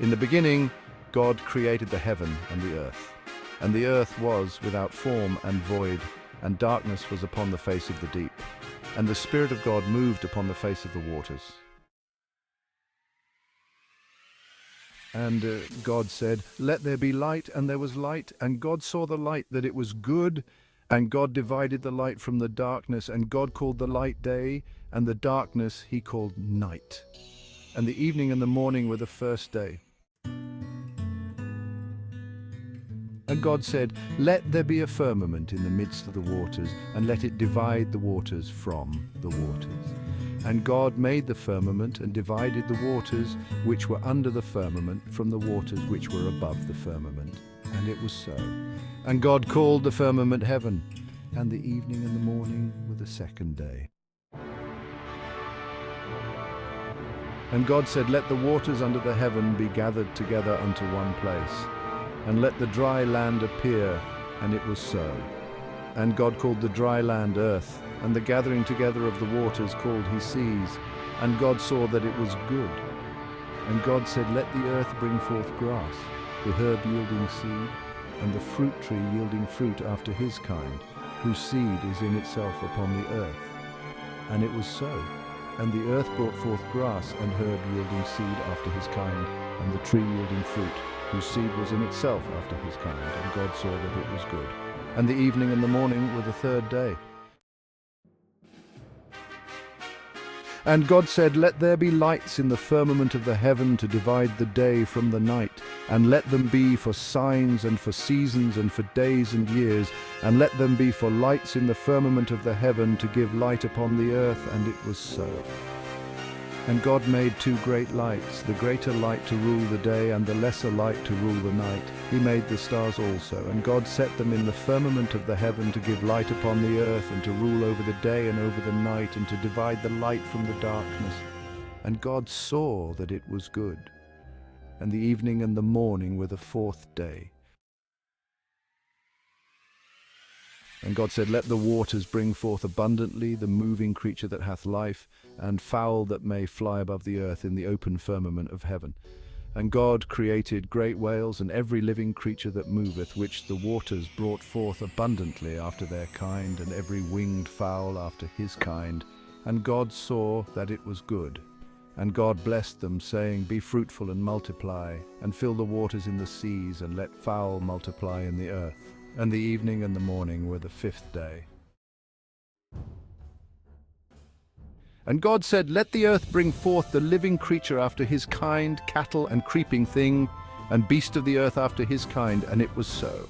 In the beginning, God created the heaven and the earth was without form and void, and darkness was upon the face of the deep, and the Spirit of God moved upon the face of the waters. And God said, "Let there be light," and there was light, and God saw the light that it was good, and God divided the light from the darkness, and God called the light day, and the darkness he called night. And the evening and the morning were the first day. And God said, "Let there be a firmament in the midst of the waters, and let it divide the waters from the waters." And God made the firmament and divided the waters which were under the firmament from the waters which were above the firmament. And it was so. And God called the firmament heaven, and the evening and the morning were the second day. And God said, "Let the waters under the heaven be gathered together unto one place, and let the dry land appear," and it was so. And God called the dry land earth, and the gathering together of the waters called he seas. And God saw that it was good. And God said, "Let the earth bring forth grass, the herb yielding seed, and the fruit tree yielding fruit after his kind, whose seed is in itself upon the earth." And it was so. And the earth brought forth grass and herb yielding seed after his kind, and the tree yielding fruit, whose seed was in itself after his kind. And God saw that it was good. And the evening and the morning were the third day. And God said, "Let there be lights in the firmament of the heaven to divide the day from the night, and let them be for signs and for seasons and for days and years, and let them be for lights in the firmament of the heaven to give light upon the earth." And it was so. And God made two great lights, the greater light to rule the day, and the lesser light to rule the night. He made the stars also, and God set them in the firmament of the heaven to give light upon the earth, and to rule over the day and over the night, and to divide the light from the darkness. And God saw that it was good. And the evening and the morning were the fourth day. And God said, "Let the waters bring forth abundantly the moving creature that hath life, and fowl that may fly above the earth in the open firmament of heaven." And God created great whales and every living creature that moveth, which the waters brought forth abundantly after their kind, and every winged fowl after his kind. And God saw that it was good. And God blessed them, saying, "Be fruitful and multiply, and fill the waters in the seas, and let fowl multiply in the earth." And the evening and the morning were the fifth day. And God said, "Let the earth bring forth the living creature after his kind, cattle and creeping thing, and beast of the earth after his kind." And it was so.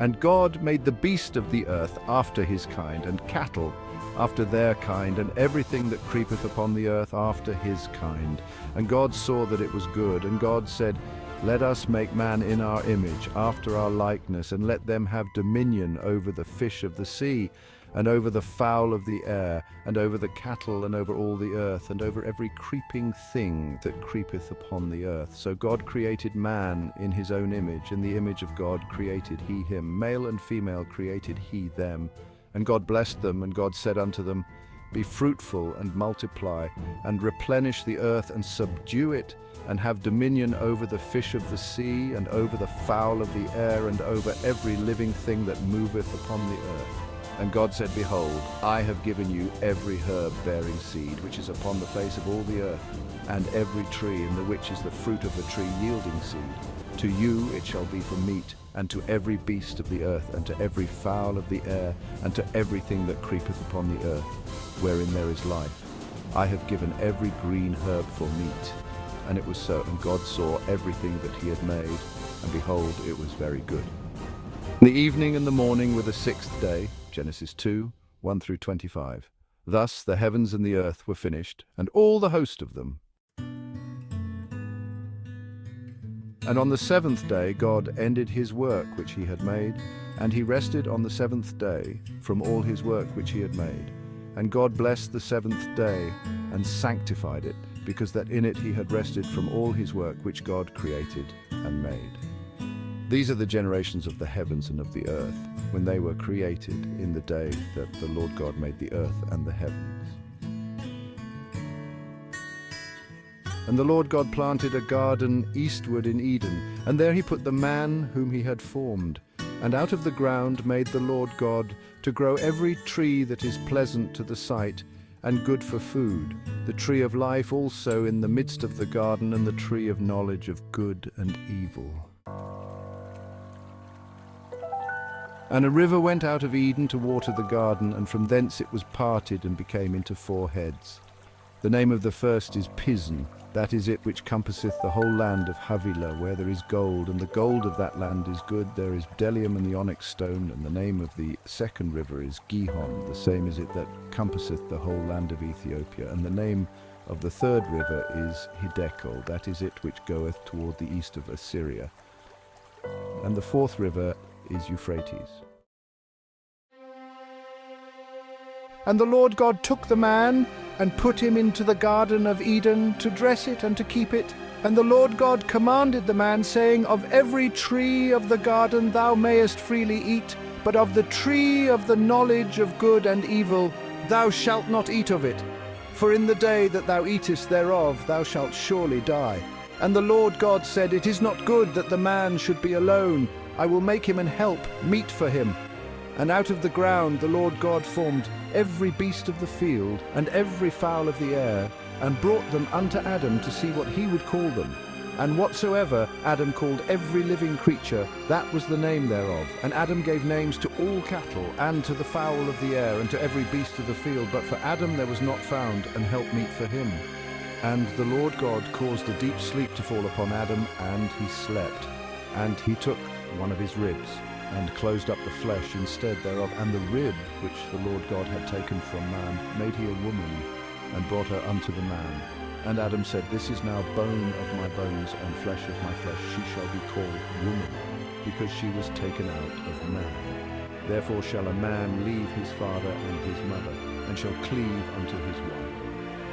And God made the beast of the earth after his kind, and cattle after their kind, and everything that creepeth upon the earth after his kind. And God saw that it was good. And God said, "Let us make man in our image, after our likeness, and let them have dominion over the fish of the sea, and over the fowl of the air, and over the cattle, and over all the earth, and over every creeping thing that creepeth upon the earth." So God created man in his own image. In the image of God created he him. Male and female created he them. And God blessed them, and God said unto them, "Be fruitful and multiply, and replenish the earth, and subdue it, and have dominion over the fish of the sea, and over the fowl of the air, and over every living thing that moveth upon the earth." And God said, "Behold, I have given you every herb bearing seed, which is upon the face of all the earth, and every tree in the which is the fruit of the tree yielding seed. To you it shall be for meat, and to every beast of the earth, and to every fowl of the air, and to everything that creepeth upon the earth, wherein there is life. I have given every green herb for meat." And it was so. And God saw everything that he had made, and behold, it was very good. The evening and the morning were the sixth day. Genesis 2, 1 through 25. Thus the heavens and the earth were finished, and all the host of them. And on the seventh day God ended his work which he had made, and he rested on the seventh day from all his work which he had made. And God blessed the seventh day, and sanctified it, because that in it he had rested from all his work which God created and made. These are the generations of the heavens and of the earth, when they were created in the day that the Lord God made the earth and the heavens. And the Lord God planted a garden eastward in Eden, and there he put the man whom he had formed. And out of the ground made the Lord God to grow every tree that is pleasant to the sight, and good for food, the tree of life also in the midst of the garden, and the tree of knowledge of good and evil. And a river went out of Eden to water the garden, and from thence it was parted and became into 4 heads. The name of the first is Pison, that is it which compasseth the whole land of Havilah, where there is gold, and the gold of that land is good. There is bdellium and the onyx stone, and the name of the second river is Gihon, the same is it that compasseth the whole land of Ethiopia. And the name of the third river is Hiddekel, that is it which goeth toward the east of Assyria. And the fourth river is Euphrates. And the Lord God took the man and put him into the garden of Eden to dress it and to keep it. And the Lord God commanded the man, saying, Of every tree of the garden thou mayest freely eat, but of the tree of the knowledge of good and evil thou shalt not eat of it. For in the day that thou eatest thereof thou shalt surely die. And the Lord God said, It is not good that the man should be alone. I will make him an help meet for him. And out of the ground the Lord God formed every beast of the field and every fowl of the air, and brought them unto Adam to see what he would call them. And whatsoever Adam called every living creature, that was the name thereof. And Adam gave names to all cattle, and to the fowl of the air, and to every beast of the field. But for Adam there was not found an helpmeet for him. And the Lord God caused a deep sleep to fall upon Adam, and he slept. And he took one of his ribs, and closed up the flesh instead thereof, and the rib which the Lord God had taken from man made he a woman, and brought her unto the man. And Adam said, This is now bone of my bones, and flesh of my flesh. She shall be called woman, because she was taken out of man. Therefore shall a man leave his father and his mother, and shall cleave unto his wife,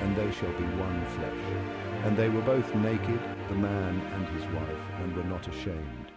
and they shall be one flesh. And they were both naked, the man and his wife, and were not ashamed.